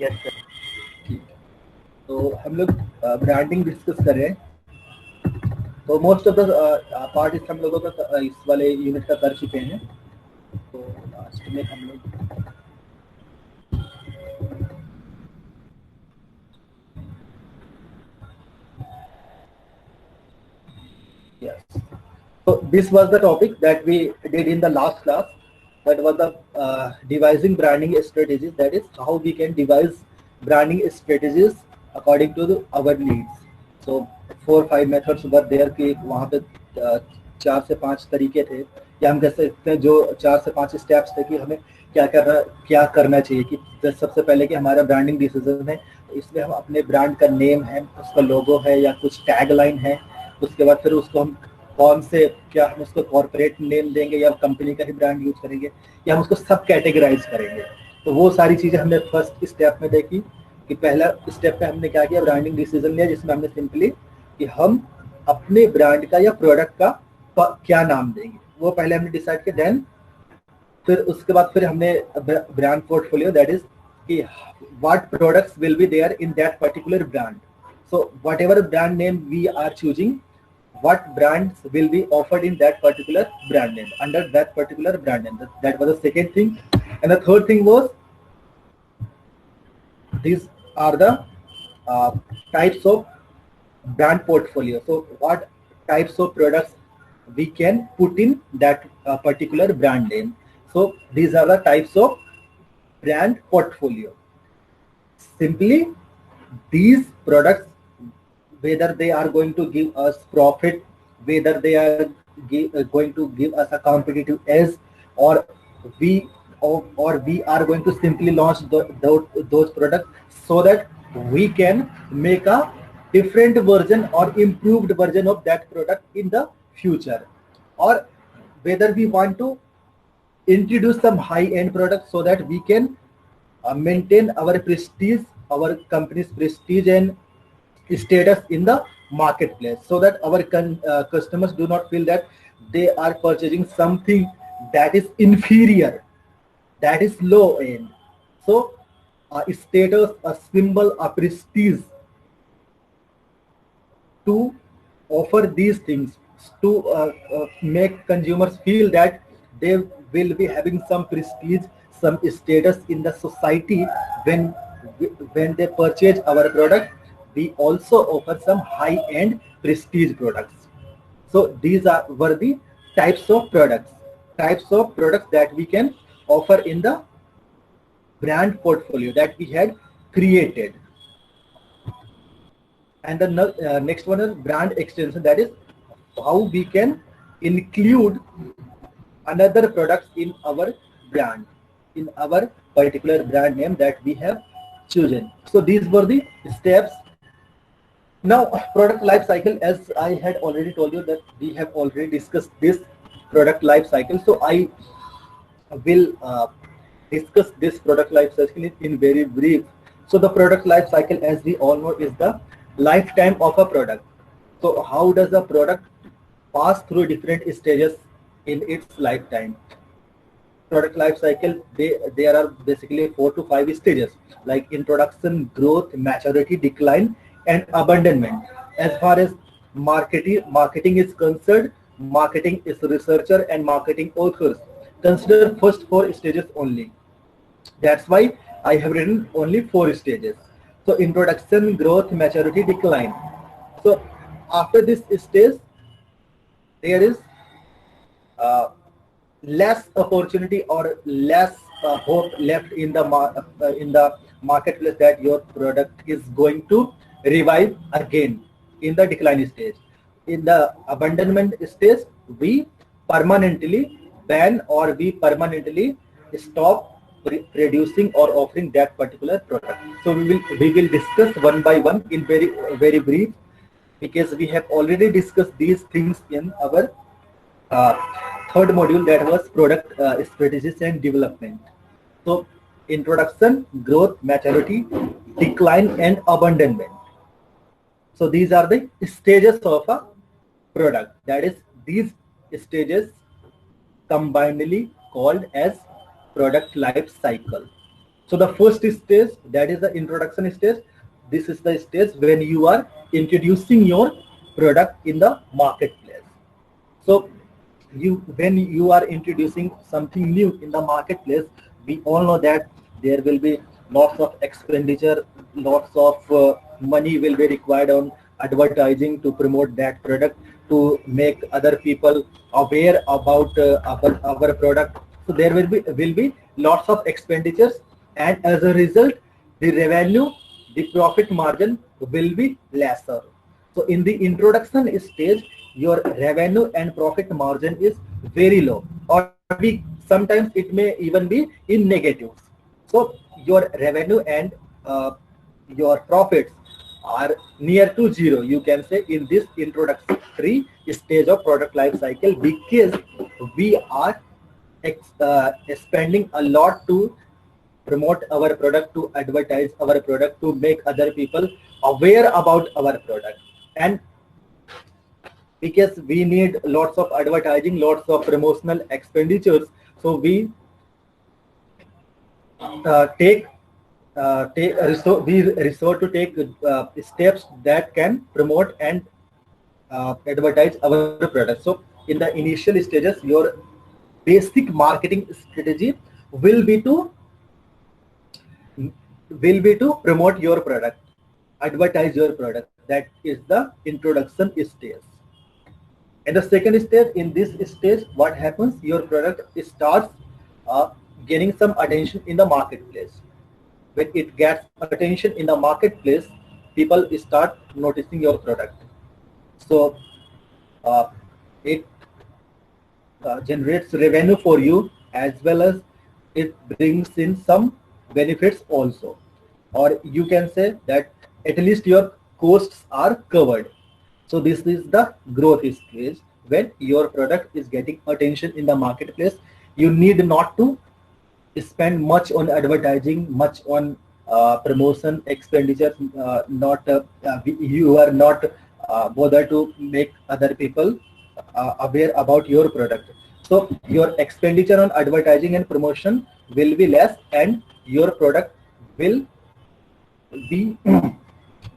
Yes sir. ठीक है, तो हम लोग ब्रांडिंग डिस्कस कर रहे हैं। तो मोस्ट ऑफ द पार्ट इस हम लोगों का इस वाले यूनिट का कर चुके हैं। तो लास्ट में हम लोग yes. So this was the topic that we did in the last class. That was the devising branding strategies. That is how we can devise branding strategies according to our needs. So 4-5 methods were there कि वहाँ पे 4 से 5 तरीके थे, या हम कह सकते हैं जो 4 से 5 स्टेप्स थे कि हमें क्या करना चाहिए। कि सबसे पहले कि हमारा ब्रांडिंग डिसीजन है, इसमें हम अपने ब्रांड का नेम है, उसका लोगो है या कुछ टैग लाइन है। उसके बाद फिर उसको हम कौन से, क्या हम उसको कॉर्पोरेट नेम देंगे या कंपनी का ही ब्रांड यूज करेंगे, या हम उसको सब कैटेगराइज करेंगे। तो वो सारी चीजें हमने फर्स्ट स्टेप में देखी। कि पहला स्टेप पे हमने क्या किया, ब्रांडिंग डिसीजन लिया, जिसमें हमने सिंपली कि हम अपने ब्रांड का या प्रोडक्ट का क्या नाम देंगे, वो पहले हमने डिसाइड किया। देन फिर उसके बाद फिर हमने ब्रांड पोर्टफोलियो, दैट इज कि what products will be there in that particular brand. So whatever brand name we are choosing, what brands will be offered in that particular brand name, under that particular brand name. That was the second thing. And the third thing was, these are the uh, types of brand portfolio. So what types of products we can put in that particular brand name. So these are the types of brand portfolio. Simply, these products, whether they are going to give us profit, whether they are going to give us a competitive edge, or we or we are going to simply launch those products so that we can make a different version or improved version of that product in the future, or whether we want to introduce some high-end products so that we can maintain our prestige, our company's prestige and status in the marketplace, so that our customers do not feel that they are purchasing something that is inferior, that is low end. So a status, a symbol, a prestige, to offer these things, to make consumers feel that they will be having some prestige, some status in the society when when they purchase our product. We also offer some high-end prestige products. So these were the types of products that we can offer in the brand portfolio that we had created. And the next one is brand extension. That is how we can include another products in our brand, in our particular brand name that we have chosen. So these were the steps. Now, product life cycle, as I had already told you that we have already discussed this product life cycle. So I will discuss this product life cycle in very brief. So the product life cycle, as we all know, is the lifetime of a product. So how does a product pass through different stages in its lifetime? Product life cycle, there are basically 4 to 5 stages, like introduction, growth, maturity, decline, and abandonment. As far as marketing is concerned, marketing is researcher and marketing authors consider first 4 stages only. That's why I have written only 4 stages. So introduction, growth, maturity, decline. So after this stage, there is uh, less opportunity or less hope left in the marketplace that your product is going to revive again in the decline stage. In the abandonment stage, we permanently ban or we permanently stop producing or offering that particular product. So we will discuss one by one in very brief, because we have already discussed these things in our uh, third module, that was product strategies and development. So introduction, growth, maturity, decline, and abandonment. So these are the stages of a product. That is, these stages combinedly called as product life cycle. So the first stage, that is the introduction stage. This is the stage when you are introducing your product in the marketplace. So when you are introducing something new in the marketplace, we all know that there will be lots of expenditure, lots of money will be required on advertising to promote that product, to make other people aware about our product. So there will be lots of expenditures, and as a result, the revenue, the profit margin will be lesser. So in the introduction stage, your revenue and profit margin is very low, or sometimes it may even be in negatives. So your revenue and your profits are near to zero, you can say, in this introductory stage of product life cycle, because we are spending a lot to promote our product, to advertise our product, to make other people aware about our product. And because we need lots of advertising, lots of promotional expenditures, so we resort to take steps that can promote and advertise our product. So in the initial stages, your basic marketing strategy will be to promote your product, advertise your product. That is the introduction stage. And the second stage, in this stage, what happens? Your product starts gaining some attention in the marketplace. When it gets attention in the marketplace, people start noticing your product. So it generates revenue for you, as well as it brings in some benefits also. Or you can say that at least your costs are covered. So this is the growth stage, when your product is getting attention in the marketplace. You need not to spend much on advertising, much on promotion expenditure. You are not bothered to make other people aware about your product. So your expenditure on advertising and promotion will be less, and your product will be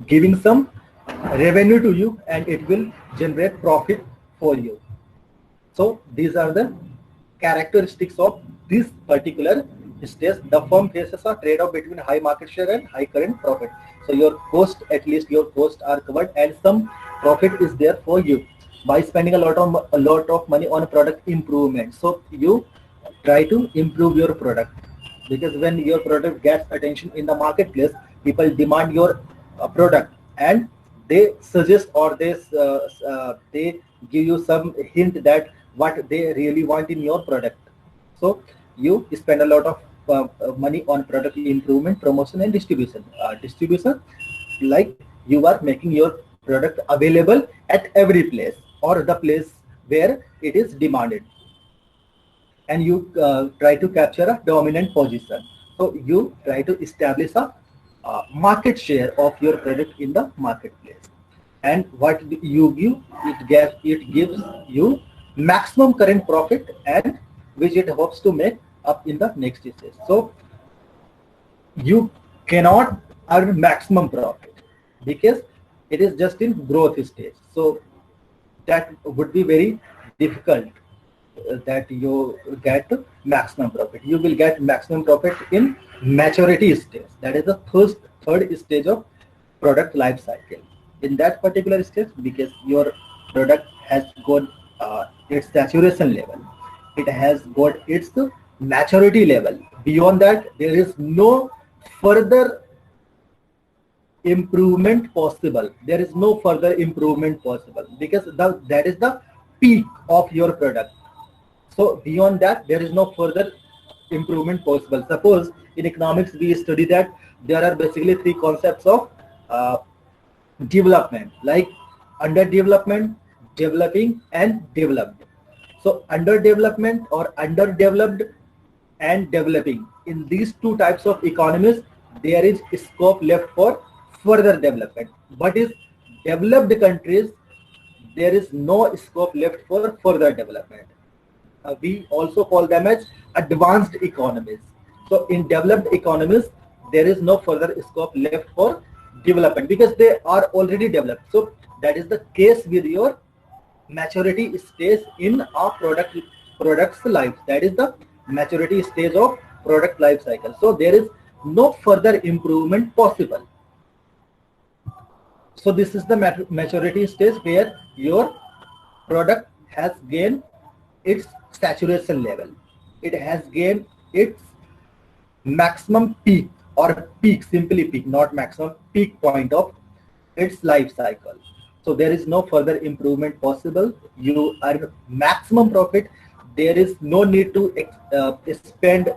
giving some revenue to you, and it will generate profit for you. So these are the characteristics of this particular stage. The firm faces a trade-off between high market share and high current profit. So your cost, at least your costs are covered, and some profit is there for you by spending a lot of money on product improvement. So you try to improve your product, because when your product gets attention in the marketplace, people demand your product, and they suggest, or they give you some hint that what they really want in your product. So you spend a lot of money on product improvement, promotion, and distribution. Distribution, like you are making your product available at every place, or the place where it is demanded, and you try to capture a dominant position. So you try to establish a market share of your product in the marketplace. And what you give, it gives you maximum current profit, and which it hopes to make up in the next stage. So you cannot earn maximum profit, because it is just in growth stage. So that would be very difficult that you get maximum profit. You will get maximum profit in maturity stage. That is the third stage of product life cycle. In that particular stage, because your product has got its saturation level, it has got its maturity level. Beyond that, there is no further improvement possible. There is no further improvement possible, because that is the peak of your product. So beyond that, there is no further improvement possible. Suppose in economics we study that there are basically three concepts of development, like underdevelopment, developing, and developed. So underdevelopment or underdeveloped and developing, in these two types of economies, there is scope left for further development. But in developed countries, there is no scope left for further development. We also call them as advanced economies. So in developed economies, there is no further scope left for development because they are already developed. So that is the case with your maturity stage in a product's life. That is the maturity stage of product life cycle. So there is no further improvement possible. So this is the maturity stage where your product has gained its saturation level. It has gained its maximum peak, or peak, simply peak, not maximum, peak point of its life cycle. So there is no further improvement possible. You earn maximum profit. There is no need to spend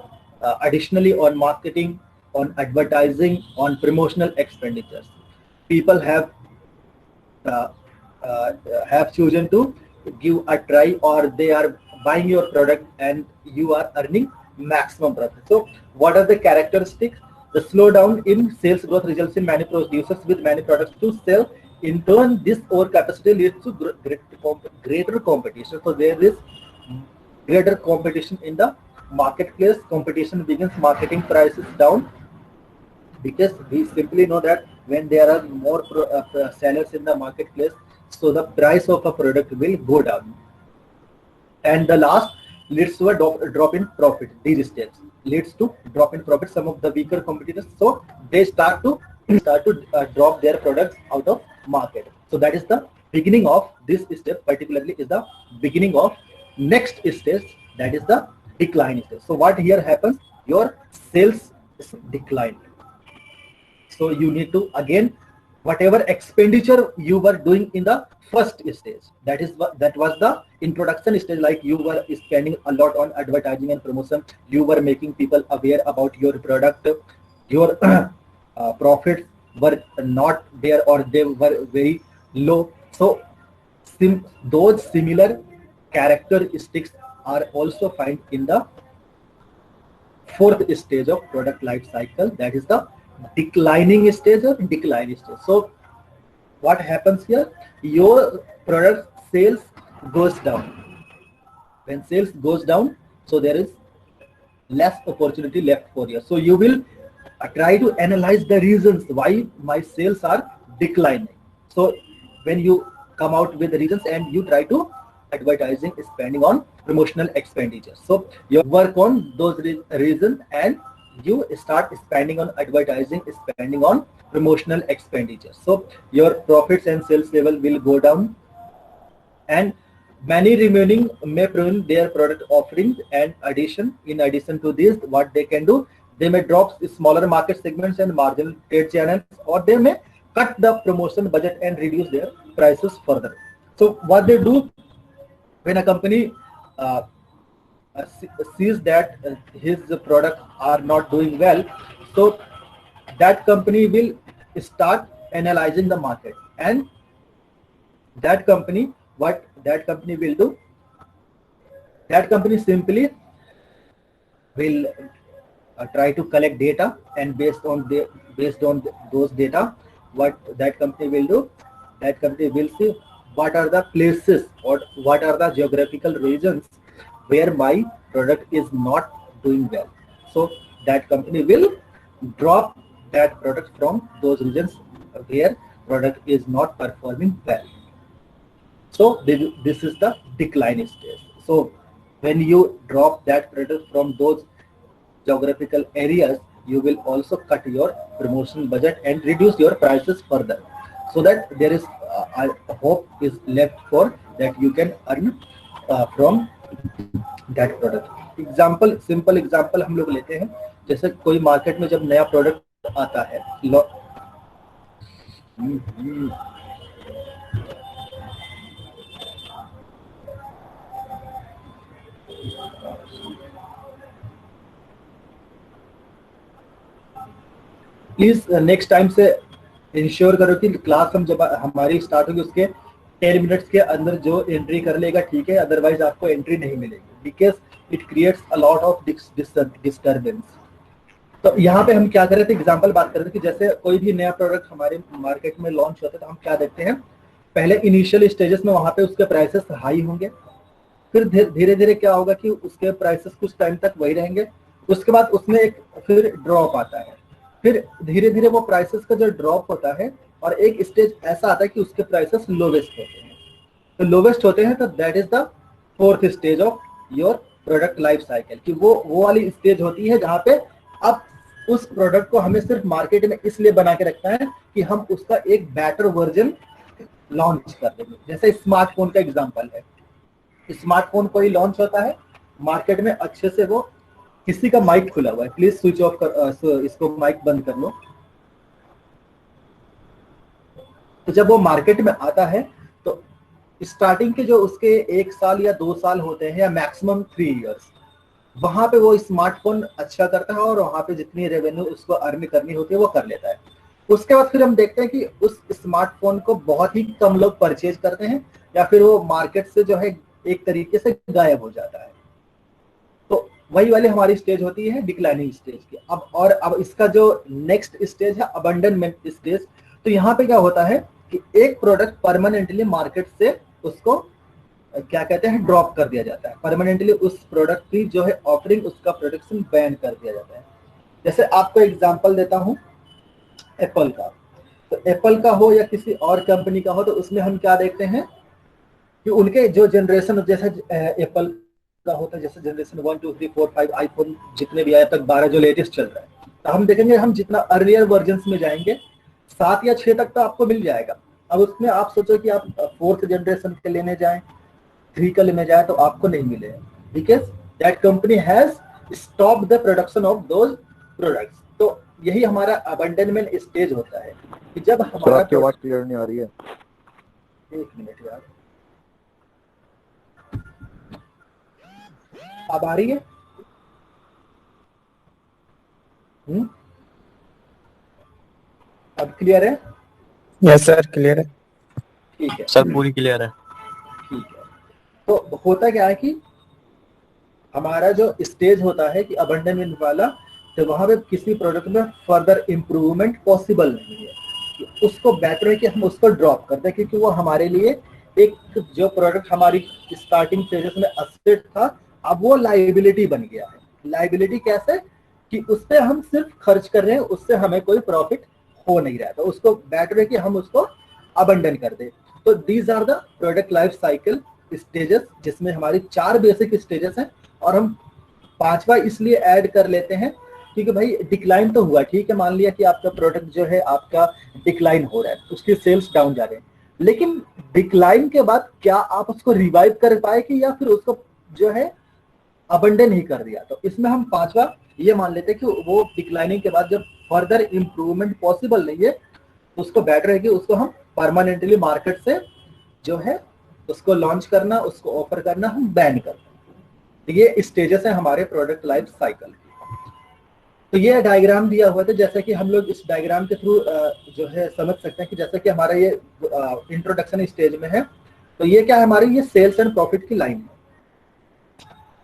additionally on marketing, on advertising, on promotional expenditures. People have chosen to give a try, or they are buying your product and you are earning maximum profit. So what are the characteristics? The slowdown in sales growth results in many producers with many products to sell. In turn, this overcapacity leads to greater competition. So there is greater competition in the marketplace. Competition begins, marketing prices down, because we simply know that when there are more sellers in the marketplace, so the price of a product will go down. And the last leads to a drop in profit. These steps leads to drop in profit. Some of the weaker competitors, so they start to drop their products out of market. So that is the beginning of this step. Particularly is the beginning of next stage, that is the decline stage. So what here happens? Your sales is declined. So you need to, again, whatever expenditure you were doing in the first stage, that was the introduction stage. Like you were spending a lot on advertising and promotion, you were making people aware about your product, your profits were not there, or they were very low. So those similar characteristics are also found in the fourth stage of product life cycle, that is the declining stage or decline stage. So what happens here? Your product sales goes down. When sales goes down, so there is less opportunity left for you. So you will try to analyze the reasons why my sales are declining. So when you come out with the reasons and you try to advertising, spending on promotional expenditures. So you work on those reasons and you start spending on advertising, spending on promotional expenditures. So your profits and sales level will go down, and many remaining may prune their product offerings. And in addition to this, what they can do, they may drop smaller market segments and marginal trade channels, or they may cut the promotion budget and reduce their prices further. So what they do, when a company sees that his products are not doing well, so that company will start analyzing the market, and that company, what that company will do, that company simply will try to collect data, and based on those data, what that company will do, that company will see what are the places or what are the geographical regions where my product is not doing well. So that company will drop that product from those regions where product is not performing well. So this is the decline stage. So when you drop that product from those geographical areas, you will also cut your promotion budget and reduce your prices further, so that there is a hope is left for that you can earn from that product. Example, simple example हम लोग लेते हैं, जैसे कोई market में जब नया product आता है, प्लीज नेक्स्ट टाइम से इंश्योर करो कि क्लास हम जब हमारी स्टार्ट होगी उसके 10 मिनट्स के अंदर जो एंट्री कर लेगा ठीक है, अदरवाइज आपको एंट्री नहीं मिलेगी, because it creates a lot of disturbance. तो यहाँ पे हम क्या कर रहे थे, एग्जांपल बात कर रहे थे कि जैसे कोई भी नया प्रोडक्ट हमारे मार्केट में लॉन्च होता है तो हम क्या देखते हैं, पहले इनिशियल स्टेजेस में वहां पे उसके प्राइसेस हाई होंगे, फिर धीरे धीरे क्या होगा कि उसके प्राइसेस कुछ टाइम तक वही रहेंगे, उसके बाद उसमें एक फिर ड्रॉप आता है, फिर धीरे धीरे वो प्राइसेस का जो ड्रॉप होता है और एक स्टेज ऐसा आता है कि उसके प्राइसेस लोवेस्ट होते हैं। तो लोवेस्ट होते हैं तो that is the fourth stage of your product life cycle, कि वो वाली स्टेज होती है जहां पे अब उस प्रोडक्ट को हमें सिर्फ मार्केट में इसलिए बना के रखना है कि हम उसका एक बेटर वर्जन लॉन्च कर देंगे। जैसे स्मार्टफोन का एग्जांपल है, स्मार्टफोन कोई लॉन्च होता है मार्केट में, अच्छे से वो, किसी का माइक खुला हुआ है, प्लीज स्विच ऑफ कर, इसको माइक बंद कर लो। तो जब वो मार्केट में आता है तो स्टार्टिंग के जो उसके 1 साल या 2 साल होते हैं या मैक्सिमम 3 इयर्स, वहां पे वो स्मार्टफोन अच्छा करता है और वहां पे जितनी रेवेन्यू उसको अर्न करनी होती है वो कर लेता है। उसके बाद फिर हम देखते हैं कि उस स्मार्टफोन को बहुत ही कम लोग परचेज करते हैं या फिर वो मार्केट से जो है एक तरीके से गायब हो जाता है। तो वही वाली हमारी स्टेज होती है डिक्लाइनिंग स्टेज की। अब इसका जो नेक्स्ट स्टेज है अबंडनमेंट स्टेज। तो यहाँ पे क्या होता है कि एक प्रोडक्ट परमानेंटली मार्केट से उसको क्या कहते हैं ड्रॉप कर दिया जाता है, परमानेंटली उस प्रोडक्ट की जो है ऑफरिंग, उसका प्रोडक्शन बैन कर दिया जाता है। जैसे आपको एग्जांपल देता हूं एप्पल का। तो एप्पल का हो या किसी और कंपनी का हो, तो उसमें हम क्या देखते हैं कि उनके जो जनरेशन, जैसे एप्पल का होता है जैसे जनरेशन 1 2 3 4 5 आईफोन जितने भी आए तक 12 जो लेटेस्ट चल रहा है, तो हम देखेंगे हम जितना अर्लियर वर्जन में जाएंगे 7 या 6 तक तो आपको मिल जाएगा। अब उसमें आप सोचो कि आप 4th जनरेशन के लेने जाएं, 3 का लेने जाए तो आपको नहीं मिलेगा, because that company has stop the production of those products. तो यही हमारा अबंडनमेंट स्टेज होता है कि जब हमारा, आपकी आवाज क्लियर नहीं आ रही है। एक मिनट यार, अब आ रही है? अब क्लियर है? यस सर क्लियर है। ठीक है सर पूरी क्लियर है। ठीक है। तो होता क्या है कि हमारा जो स्टेज होता है कि अबंडनमेंट वाला, तो वहां पे किसी प्रोडक्ट में फर्दर इम्प्रूवमेंट पॉसिबल नहीं है, कि उसको बेटर है कि हम उसको ड्रॉप कर दें, क्योंकि वो हमारे लिए एक जो प्रोडक्ट हमारी स्टार्टिंग फेजेस में असेट था, अब वो लाइबिलिटी बन गया है। लाइबिलिटी कैसे कि उस पर हम सिर्फ खर्च कर रहे हैं, उससे हमें कोई प्रॉफिट हो नहीं रहा है, तो उसको बेटर है कि हम उसको अबंडन कर दें। तो these are the product life cycle stages, जिसमें हमारी 4 बेसिक स्टेजेस हैं, और हम 5वां इसलिए ऐड कर लेते हैं क्योंकि भाई डिक्लाइन तो हुआ, ठीक है, मान लिया कि आपका प्रोडक्ट जो है आपका डिक्लाइन हो रहा है, उसकी सेल्स डाउन जा रहे हैं, लेकिन डिक्लाइन के बाद क्या आप उसको रिवाइव कर पाए कि या फिर उसको जो है अबंडन ही कर दिया। तो इसमें हम 5वां ये मान लेते हैं कि वो डिक्लाइनिंग के बाद जब फर्दर इंप्रूवमेंट पॉसिबल नहीं है, तो उसको बेटर है कि उसको हम परमानेंटली मार्केट से जो है उसको लॉन्च करना, उसको ऑफर करना, हम बैन करना। तो ये स्टेजेस है हमारे प्रोडक्ट लाइफ साइकिल की। तो ये डायग्राम दिया हुआ था, जैसे कि हम लोग इस डायग्राम के थ्रू जो है समझ सकते हैं कि जैसे कि हमारा ये इंट्रोडक्शन स्टेज में है, तो ये क्या है हमारी, ये सेल्स एंड प्रॉफिट की लाइन है।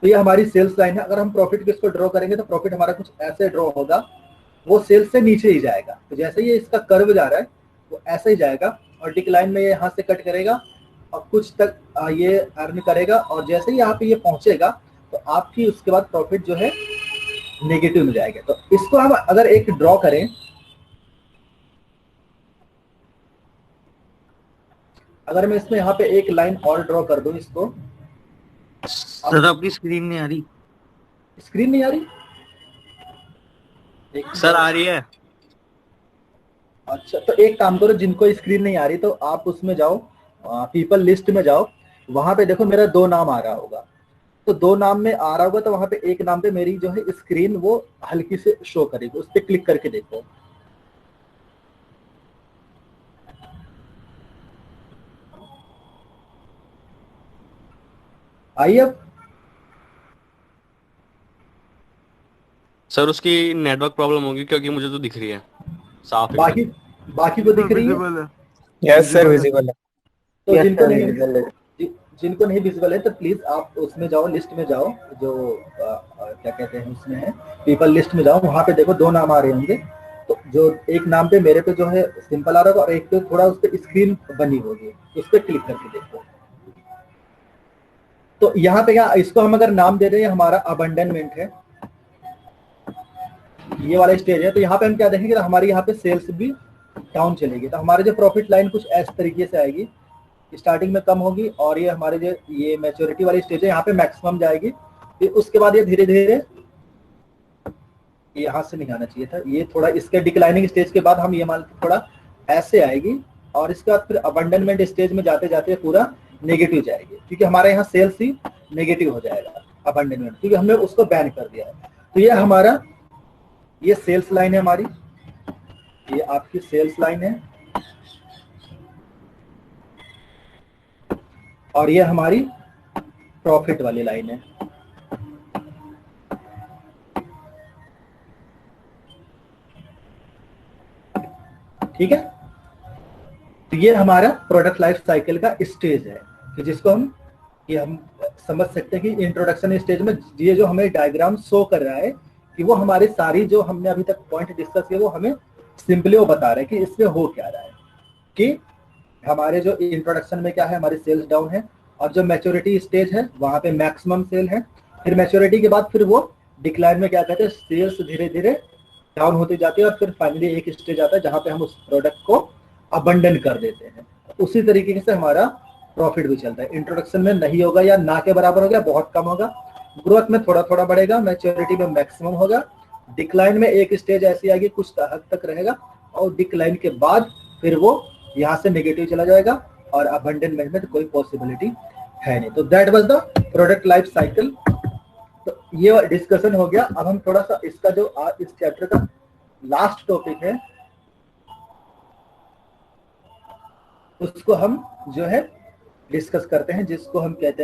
तो ये हमारी सेल्स लाइन है। अगर हम प्रॉफिट को इसको ड्रॉ करेंगे तो प्रॉफिट हमारा कुछ ऐसे ड्रॉ होगा, वो सेल्स से नीचे ही जाएगा। तो जैसे ये इसका कर्व जा रहा है वो ऐसे ही जाएगा, और डिक्लाइन में ये यहाँ से कट करेगा और कुछ तक ये अर्न करेगा, और जैसे ही यहाँ पे ये पहुंचेगा तो आपकी उसके बाद प्रॉफिट जो है नेगेटिव में जाएगा। तो इसको हम अगर एक ड्रॉ करें, अगर मैं इसमें यहाँ पे एक लाइन और ड्रॉ कर दूं इसको, सर आपकी स्क्रीन नहीं आ रही। स्क्रीन नहीं आ रही? सर आ रही है। अच्छा, तो एक काम करो, जिनको स्क्रीन नहीं आ रही तो आप उसमें जाओ, पीपल लिस्ट में जाओ, वहां पे देखो मेरा 2 नाम आ रहा होगा। तो 2 नाम में आ रहा होगा तो वहां पे एक नाम पे मेरी जो है स्क्रीन वो हल्की से शो करेगी, उस पर क्लिक करके देखो। आइए अब। सर उसकी नेटवर्क प्रॉब्लम होगी क्योंकि मुझे तो दिख रही है साफ बाकी बाकी को दिख रही है? यस सर विजिबल है। तो Yes, जिनको sir, नहीं visible है। जिनको नहीं विजिबल है तो प्लीज आप उसमें जाओ, लिस्ट में जाओ, जो क्या कहते हैं उसमें है पीपल लिस्ट में जाओ, वहां पे देखो 2 नाम आ रहे होंगे। तो जो एक नाम पे मेरे पे जो है सिंपल आ रहा होगा और एक पे थोड़ा उस पर स्क्रीन बनी होगी, उस पर क्लिक करके देखो। तो यहाँ पे क्या, इसको हम अगर नाम दे दें हमारा अबंडनमेंट है, ये वाला स्टेज है, तो यहाँ पे हम क्या देखेंगे, तो हमारी यहाँ पे सेल्स भी डाउन चलेगी, तो हमारे जो प्रॉफिट लाइन कुछ इस तरीके से आएगी, स्टार्टिंग में कम होगी और ये हमारे जो ये मैच्योरिटी वाली स्टेज है यहाँ पे मैक्सिमम जाएगी, फिर उसके बाद ये धीरे धीरे, यहाँ से नहीं आना चाहिए था, ये थोड़ा इसके डिक्लाइनिंग स्टेज के बाद हम ये मान थोड़ा ऐसे आएगी और इसके बाद फिर अबंडनमेंट स्टेज में जाते जाते पूरा नेगेटिव जाएगी, क्योंकि हमारे यहाँ सेल्स ही नेगेटिव हो जाएगा अबंडनमेंट, क्योंकि हमने उसको बैन कर दिया है। तो ये हमारा ये सेल्स लाइन है हमारी, ये आपकी सेल्स लाइन है और ये हमारी प्रॉफिट वाली लाइन है। ठीक है, तो ये हमारा प्रोडक्ट लाइफ साइकिल का स्टेज है कि जिसको हम समझ सकते हैं कि इंट्रोडक्शन स्टेज में ये जो हमें डायग्राम शो कर रहा है कि वो हमारी सारी जो हमने अभी तक पॉइंट डिस्कस किए वो हमें सिंपली वो बता रहे हैं कि इसमें हो क्या रहा है, कि हमारे जो इंट्रोडक्शन में क्या है, हमारी सेल्स डाउन है और जो मैच्योरिटी स्टेज है वहां पे मैक्सिमम सेल है, फिर मैच्योरिटी के बाद फिर वो डिक्लाइन में क्या कहते हैं, सेल्स धीरे धीरे डाउन होती जाती है और फिर फाइनली एक स्टेज आता है जहां पे हम उस प्रोडक्ट को अबंडन कर देते हैं। उसी तरीके से हमारा प्रॉफिट भी चलता है, इंट्रोडक्शन में नहीं होगा या ना के बराबर हो गया, बहुत कम होगा, ग्रोथ में थोड़ा थोड़ा बढ़ेगा, मैच्योरिटी में मैक्सिमम होगा, डिक्लाइन में एक स्टेज ऐसी आएगी कुछ हद तक रहेगा और डिक्लाइन के बाद फिर वो यहाँ से नेगेटिव चला जाएगा और अबंडनमेंट में तो कोई पॉसिबिलिटी है नहीं। तो that was the product life cycle. तो ये डिस्कशन हो गया। अब हम थोड़ा सा इसका जो इस चैप्टर का लास्ट टॉपिक है उसको हम जो है डिस्कस करते हैं, जिसको हम कहते हैं